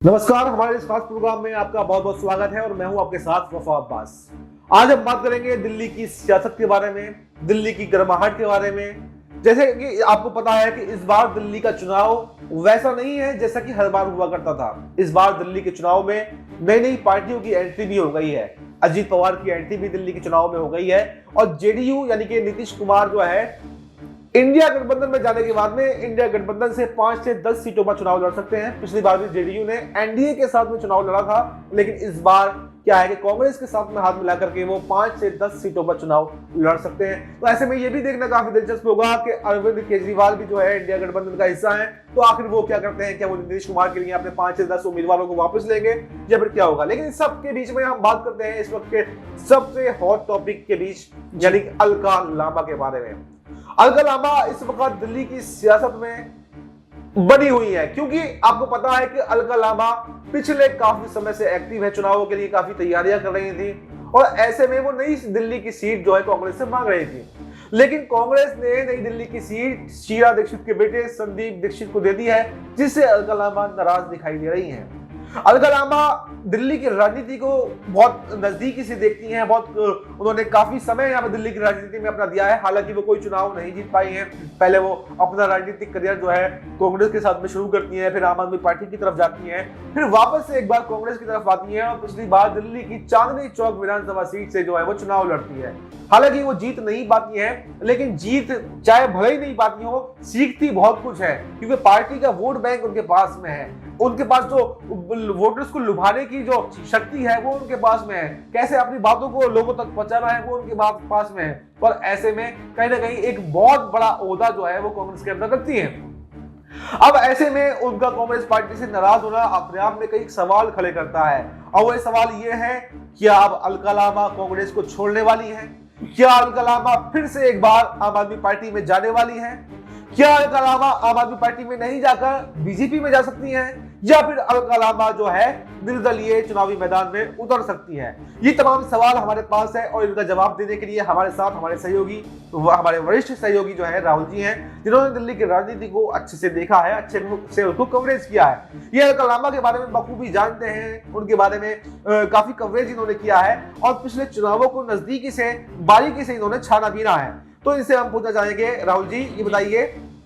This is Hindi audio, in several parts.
नमस्कार, हमारे इस खास प्रोग्राम में आपका बहुत बहुत स्वागत है और मैं हूं आपके साथ वफा अब्बास। आज हम बात करेंगे दिल्ली की सियासत के बारे में, दिल्ली की गर्माहट के बारे में। जैसे कि आपको पता है कि इस बार दिल्ली का चुनाव वैसा नहीं है जैसा कि हर बार हुआ करता था। इस बार दिल्ली के चुनाव में नई नई पार्टियों की एंट्री भी हो गई है। अजीत पवार की एंट्री भी दिल्ली के चुनाव में हो गई है और जेडीयू यानी कि नीतीश कुमार जो है इंडिया गठबंधन में जाने के बाद में इंडिया गठबंधन से 5 से 10 सीटों पर चुनाव लड़ सकते हैं। पिछली बार भी जेडीयू ने एनडीए के साथ में चुनाव लड़ा था, लेकिन इस बार क्या है कि कांग्रेस के साथ में हाथ मिलाकर के वो 5 से 10 सीटों पर चुनाव लड़ सकते हैं। तो ऐसे में ये भी देखना काफी दिलचस्प होगा कि अरविंद केजरीवाल भी जो है इंडिया गठबंधन का हिस्सा है, तो आखिर वो क्या करते हैं। क्या वो नीतीश कुमार के लिए अपने 5 से 10 उम्मीदवारों को वापस लेंगे या फिर क्या होगा। लेकिन इस सब के बीच में हम बात करते हैं इस वक्त के सबसे हॉट टॉपिक के बीच, यानी अलका लांबा के बारे में। अलका लांबा इस वक्त दिल्ली की सियासत में बनी हुई है, क्योंकि आपको पता है कि अलका लांबा पिछले काफी समय से एक्टिव है, चुनावों के लिए काफी तैयारियां कर रही थी और ऐसे में वो नई दिल्ली की सीट जो है कांग्रेस से मांग रही थी। लेकिन कांग्रेस ने नई दिल्ली की सीट शीला दीक्षित के बेटे संदीप दीक्षित को दे दी है, जिससे अलका लांबा नाराज दिखाई दे रही हैं। अलका लांबा दिल्ली की राजनीति को बहुत नजदीकी से देखती हैं, उन्होंने काफी समय यहाँ पे दिल्ली की राजनीति में अपना दिया है। हालांकि वो कोई चुनाव नहीं जीत पाई हैं। पहले वो अपना राजनीतिक करियर जो है कांग्रेस के साथ में शुरू करती हैं, फिर आम आदमी पार्टी की तरफ जाती हैं, फिर वापस से एक बार कांग्रेस की तरफ आती हैं और पिछली बार दिल्ली की चांदनी चौक विधानसभा सीट से जो है वो चुनाव लड़ती है। हालांकि वो जीत नहीं पाती है, लेकिन जीत चाहे भले ही नहीं पाती हो, सीखती बहुत कुछ है, क्योंकि पार्टी का वोट बैंक उनके पास में है। उनके पास जो वोटर्स को लुभाने की जो शक्ति है वो उनके पास में है, कैसे अपनी बातों को लोगों तक पहुंचाना है वो उनके पास में है। और ऐसे में कहीं ना कहीं एक बहुत बड़ा ओहदा जो है वो कांग्रेस के अंदर रखती है। अब ऐसे में उनका कांग्रेस पार्टी से नाराज होना अपने आप में कई सवाल खड़े करता है, और वो सवाल ये है, क्या अब अलका लांबा कांग्रेस को छोड़ने वाली है? क्या अलका लांबा फिर से एक बार आम आदमी पार्टी में जाने वाली है? क्या अलका लांबा आम आदमी पार्टी में नहीं जाकर बीजेपी में जा सकती हैं, या फिर अलका लांबा जो है निर्दलीय चुनावी मैदान में उतर सकती है? ये तमाम सवाल हमारे पास है और इनका जवाब देने के लिए हमारे साथ हमारे सहयोगी, हमारे वरिष्ठ सहयोगी जो है राहुल जी हैं, जिन्होंने दिल्ली की राजनीति को अच्छे से देखा है, अच्छे से उसको कवरेज किया है। ये अलका लांबा के बारे में बखूबी जानते हैं, उनके बारे में काफी कवरेज इन्होंने किया है और पिछले चुनावों को नजदीकी से बारीकी से इन्होंने छाना बीना है। तो इनसे हम पूछना चाहेंगे, राहुल जी ये बताइए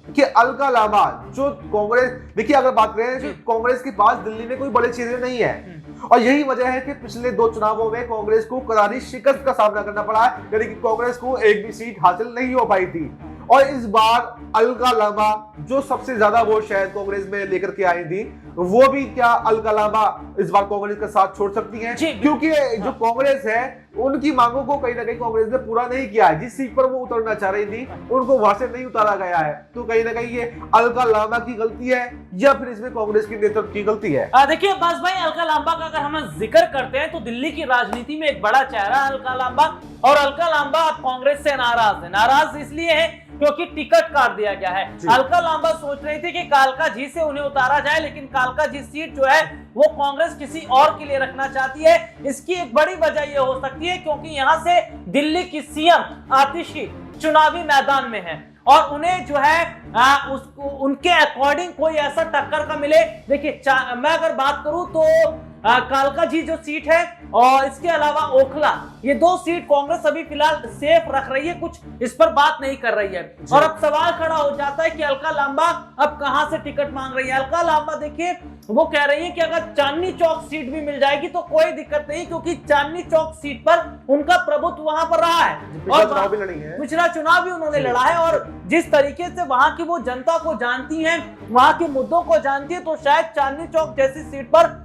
कि अलका लांबा जो कांग्रेस, देखिए अगर बात करें कि कांग्रेस के पास दिल्ली में कोई बड़े चेहरे नहीं है, और यही वजह है कि पिछले 2 चुनावों में कांग्रेस को करारी शिकस्त का सामना करना पड़ा है, यानी कि कांग्रेस को एक भी सीट हासिल नहीं हो पाई थी। और इस बार अलका लांबा जो सबसे ज्यादा वोट शायद कांग्रेस में लेकर के आई थी, वो भी क्या अलका लांबा इस बार कांग्रेस का साथ छोड़ सकती हैं? क्योंकि जो कांग्रेस है उनकी मांगों को कहीं ना कहीं कांग्रेस ने पूरा नहीं किया है। जिस सीट पर वो उतरना चाह रही थी उनको वहां से नहीं उतारा गया है। तो कहीं ना कहीं ये अलका लांबा की गलती है या फिर इसमें कांग्रेस की नेतृत्व की गलती है? देखिए अब्बास भाई, अलका लांबा का अगर हम जिक्र करते हैं तो दिल्ली की राजनीति में एक बड़ा चेहरा है अलका लांबा, और अलका लांबा अब कांग्रेस से नाराज है। नाराज इसलिए है क्योंकि टिकट काट दिया गया है। अलका लांबा सोच रही थी कि कालका जी से उन्हें उतारा जाए, लेकिन कालका जी सीट जो है वो कांग्रेस किसी और के लिए रखना चाहती है। इसकी एक बड़ी वजह यह हो सकती है क्योंकि यहां से दिल्ली की सीएम आतिशी चुनावी मैदान में है और उन्हें जो है उसको उनके अकॉर्डिंग कोई ऐसा टक्कर का मिले। देखिए मैं अगर बात करूं तो कालका जी जो सीट है और इसके अलावा ओखला, ये 2 सीट कांग्रेस अभी फिलहाल सेफ रख रही है, कुछ इस पर बात नहीं कर रही है। और अब सवाल खड़ा हो जाता है कि अलका लांबा अब कहां से टिकट मांग रही है। अलका लांबा देखिए वो कह रही है कि अगर चांदनी चौक सीट भी मिल जाएगी तो कोई दिक्कत नहीं, क्योंकि चांदनी चौक सीट पर उनका प्रभुत्व वहां पर रहा है और पिछला चुनाव भी उन्होंने लड़ा है, और जिस तरीके से वहां की वो जनता को जानती है, वहां के मुद्दों को जानती है, तो शायद चांदनी चौक जैसी सीट पर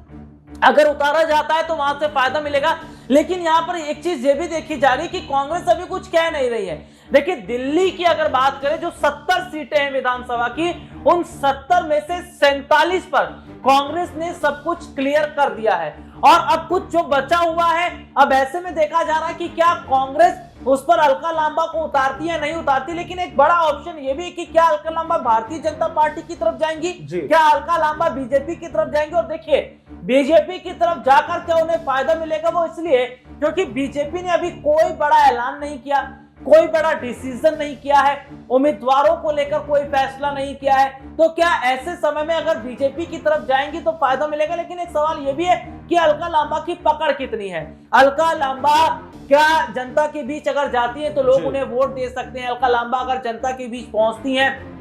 अगर उतारा जाता है तो वहां से फायदा मिलेगा। लेकिन यहाँ पर एक चीज ये भी देखी जा रही है कि कांग्रेस अभी कुछ कह नहीं रही है। देखिए दिल्ली की अगर बात करें, जो 70 सीटें हैं विधानसभा की, उन 70 में से 47 पर कांग्रेस ने सब कुछ क्लियर कर दिया है और अब कुछ जो बचा हुआ है, अब ऐसे में देखा जा रहा है कि क्या कांग्रेस उस पर अलका लांबा को उतारती है नहीं उतारती। लेकिन एक बड़ा ऑप्शन ये भी है कि क्या अलका लांबा भारतीय जनता पार्टी की तरफ जाएंगी, क्या अलका लांबा बीजेपी की तरफ जाएंगे। और देखिए बीजेपी की तरफ जाकर क्या उन्हें फायदा मिलेगा, वो इसलिए क्योंकि बीजेपी ने अभी कोई बड़ा ऐलान नहीं किया, कोई बड़ा डिसीजन नहीं किया है, उम्मीदवारों को लेकर कोई फैसला नहीं किया है, तो क्या ऐसे समय में अगर बीजेपी की तरफ जाएंगी तो फायदा मिलेगा? लेकिन एक सवाल यह भी है कि अलका लांबा की पकड़ कितनी है। अलका लांबा क्या जनता के बीच अगर जाती है तो लोग उन्हें वोट दे सकते हैं? अलका लांबा अगर जनता के बीच पहुंचती हैं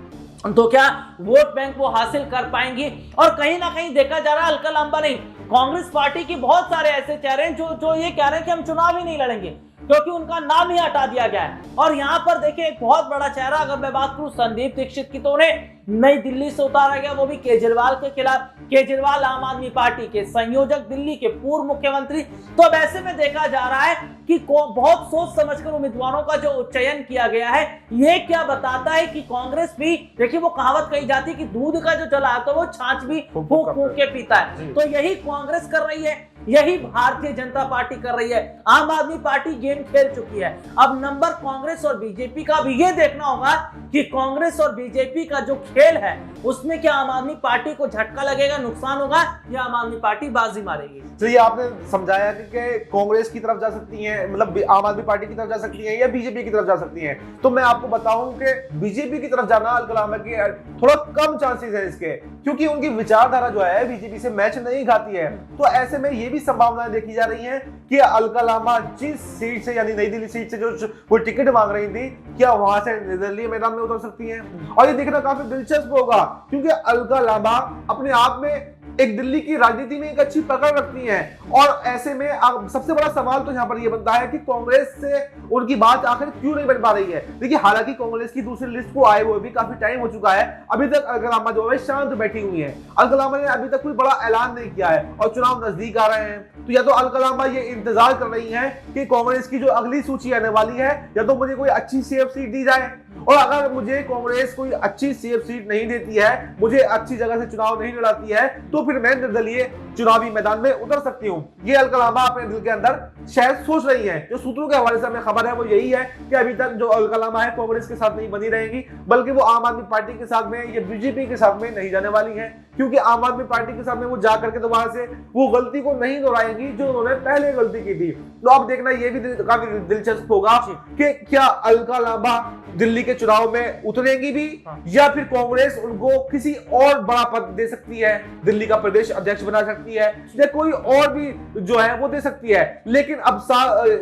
तो क्या वोट बैंक वो हासिल कर पाएंगी? और कहीं ना कहीं देखा जा रहा है अलका लांबा नहीं, कांग्रेस पार्टी के बहुत सारे ऐसे चेहरे हैं जो ये कह रहे हैं कि हम चुनाव ही नहीं लड़ेंगे क्योंकि उनका नाम ही हटा दिया गया है। और यहां पर देखिए एक बहुत बड़ा चेहरा, अगर मैं बात करूं संदीप दीक्षित की, तो उन्हें नई दिल्ली से उतारा गया, वो भी केजरीवाल के खिलाफ। केजरीवाल आम आदमी पार्टी के संयोजक, दिल्ली के पूर्व मुख्यमंत्री। तो अब ऐसे में देखा जा रहा है कि बहुत सोच समझकर उम्मीदवारों का जो चयन किया गया है, ये क्या बताता है कि कांग्रेस भी, देखिए वो कहावत कही जाती है कि दूध का जो चला है तो वो छाछ भी फूंक फूंक के पीता है। तो यही कांग्रेस कर रही है, यही भारतीय जनता पार्टी कर रही है। आम आदमी पार्टी गेम खेल चुकी है। अब नंबर कांग्रेस और बीजेपी का भी ये देखना होगा कि कांग्रेस और बीजेपी का जो खेल है उसमें क्या आम आदमी पार्टी को झटका लगेगा, नुकसान होगा, या आम आदमी पार्टी बाजी मारेगी। तो ये आपने समझाया कि कांग्रेस की तरफ जा सकती है, मतलब आम आदमी पार्टी की तरफ जा सकती है या बीजेपी की तरफ जा सकती है। तो मैं आपको बताऊं कि बीजेपी की तरफ जाना अलका लांबा की थोड़ा कम चांसेस है इसके, क्योंकि उनकी विचारधारा जो है बीजेपी से मैच नहीं खाती है। तो ऐसे में ये भी संभावनाएं देखी जा रही हैं कि अलका लांबा जिस सीट से, यानी नई दिल्ली सीट से जो वो टिकट मांग रही थी, क्या वहां से निर्दलीय मैदान में उतर सकती हैं। और ये देखना काफी दिलचस्प होगा, क्योंकि अलका लांबा अपने आप में एक दिल्ली की राजनीति में एक अच्छी पकड़ रखती हैं। और ऐसे में सबसे बड़ा सवाल तो यहाँ पर यह बनता है कि कांग्रेस से उनकी बात आखिर क्यों नहीं बन पा रही है। देखिए, हालांकि कांग्रेस की दूसरी लिस्ट को आए हुए भी काफी टाइम हो चुका है, अभी तक अलका लांबा जो है शांत बैठी हुई है। अलका लांबा ने अभी तक कोई बड़ा ऐलान नहीं किया है और चुनाव नजदीक आ रहे हैं, तो या तो अलका लांबा ये इंतजार कर रही है कि कांग्रेस की जो अगली सूची आने वाली है, या तो मुझे कोई अच्छी सेफ सीट दी जाए, और अगर मुझे कांग्रेस कोई अच्छी सेफ सीट नहीं देती है, मुझे अच्छी जगह से चुनाव नहीं लड़ाती है, तो फिर मैं निर्दलीय चुनावी मैदान में उतर सकती हूं। ये अलका लांबा अपने दिल के अंदर शायद सोच रही है। जो सूत्रों के हवाले से हमें खबर है वो यही है कि अभी तक जो अलका लांबा है कांग्रेस के साथ नहीं बनी रहेंगी, बल्कि वो आम आदमी पार्टी के साथ में या बीजेपी के साथ में नहीं जाने वाली है, क्योंकि आम आदमी पार्टी के साथ में वो जा करके दोबारा से वो गलती को नहीं दोहराएंगी जो उन्होंने पहले गलती की थी। तो अब देखना ये भी काफी दिलचस्प होगा कि क्या अलका लांबा दिल्ली के चुनाव में उतरेंगी भी, या फिर कांग्रेस उनको किसी और बड़ा पद दे सकती है, दिल्ली का प्रदेश अध्यक्ष बना सकती है, या कोई और भी जो है वो दे सकती है। लेकिन अब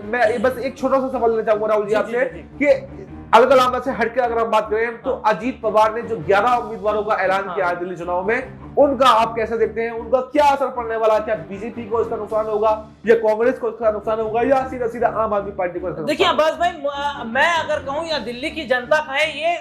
मैं बस एक छोटा सा सवाल लेना चाहूंगा राहुल जी आपसे कि अलका लांबा से हटकर अगर हम बात करें तो अजीत पवार ने जो 11 उम्मीदवारों का ऐलान किया है दिल्ली चुनाव में, उनका आप कैसे देखते हैं? उनका क्या असर पड़ने वाला है? क्या बीजेपी को इसका नुकसान होगा, या कांग्रेस को इसका नुकसान होगा, या सीधा सीधा आम आदमी पार्टी को? देखिए अब्बास भाई, मैं अगर कहूं या दिल्ली की जनता कहे, ये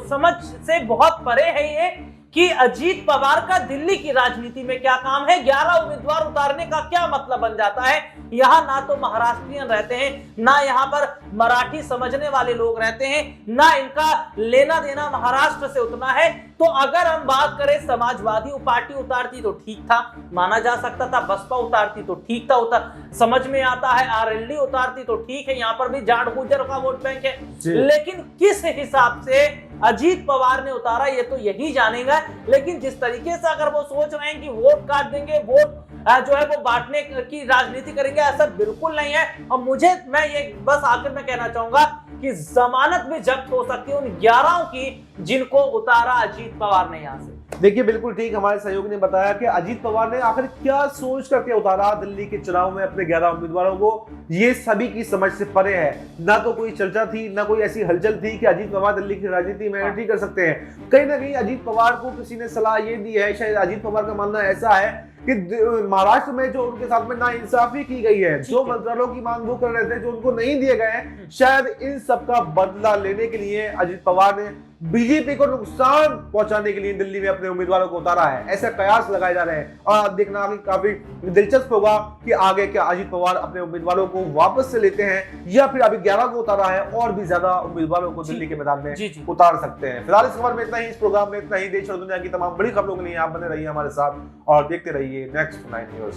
समझ से बहुत परे है ये कि अजीत पवार का दिल्ली की राजनीति में क्या काम है। 11 उम्मीदवार उतारने का क्या मतलब बन जाता है? यहाँ ना तो महाराष्ट्रियन रहते हैं, ना यहाँ पर मराठी समझने वाले लोग रहते हैं, ना इनका लेना देना महाराष्ट्र से उतना है। तो अगर हम बात करें समाजवादी पार्टी उतारती तो ठीक था, माना जा सकता था, बसपा उतारती तो ठीक था, समझ में आता है, आरएलडी उतारती तो ठीक है, यहाँ पर भी जाट गुर्जर का वोट बैंक है। लेकिन किस हिसाब से अजीत पवार ने उतारा ये तो यही जानेगा। लेकिन जिस तरीके से अगर वो सोच रहे हैं कि वोट काट देंगे, वोट जो है वो बांटने की राजनीति करेंगे, ऐसा बिल्कुल नहीं है। और मैं ये बस आखिर में कहना चाहूंगा कि जमानत भी जब्त हो सकती है उन 11 की जिनको उतारा अजीत पवार ने यहां से। देखिए, बिल्कुल ठीक, हमारे सहयोगी ने बताया कि अजीत पवार ने आखिर क्या सोच करके उतारा दिल्ली के चुनाव में अपने 11 उम्मीदवारों को, ये सभी की समझ से परे है। ना तो कोई चर्चा थी, ना कोई ऐसी हलचल थी कि अजीत पवार दिल्ली की राजनीति में एंट्री कर सकते हैं। कहीं ना कहीं अजीत पवार को किसी ने सलाह ये दी है, शायद अजीत पवार का मानना ऐसा है कि महाराष्ट्र में जो उनके साथ में नाइंसाफी की गई है, जो मंत्रालयों की मांग वो कर रहे थे, जो उनको नहीं दिए गए हैं, शायद इन सब का बदला लेने के लिए अजीत पवार ने बीजेपी को नुकसान पहुंचाने के लिए दिल्ली में अपने उम्मीदवारों को उतारा है, ऐसे कयास लगाए जा रहे हैं। और देखना काफी दिलचस्प होगा कि आगे क्या अजीत पवार अपने उम्मीदवारों को वापस से लेते हैं, या फिर अभी 11 को उतारा है और भी ज्यादा उम्मीदवारों को दिल्ली के मैदान में उतार सकते हैं। फिलहाल इस खबर में इतना ही, इस प्रोग्राम में इतना ही। देश और दुनिया की तमाम बड़ी खबरों के लिए आप बने रहिए हमारे साथ और देखते रहिए नेक्स्ट 9 न्यूज़।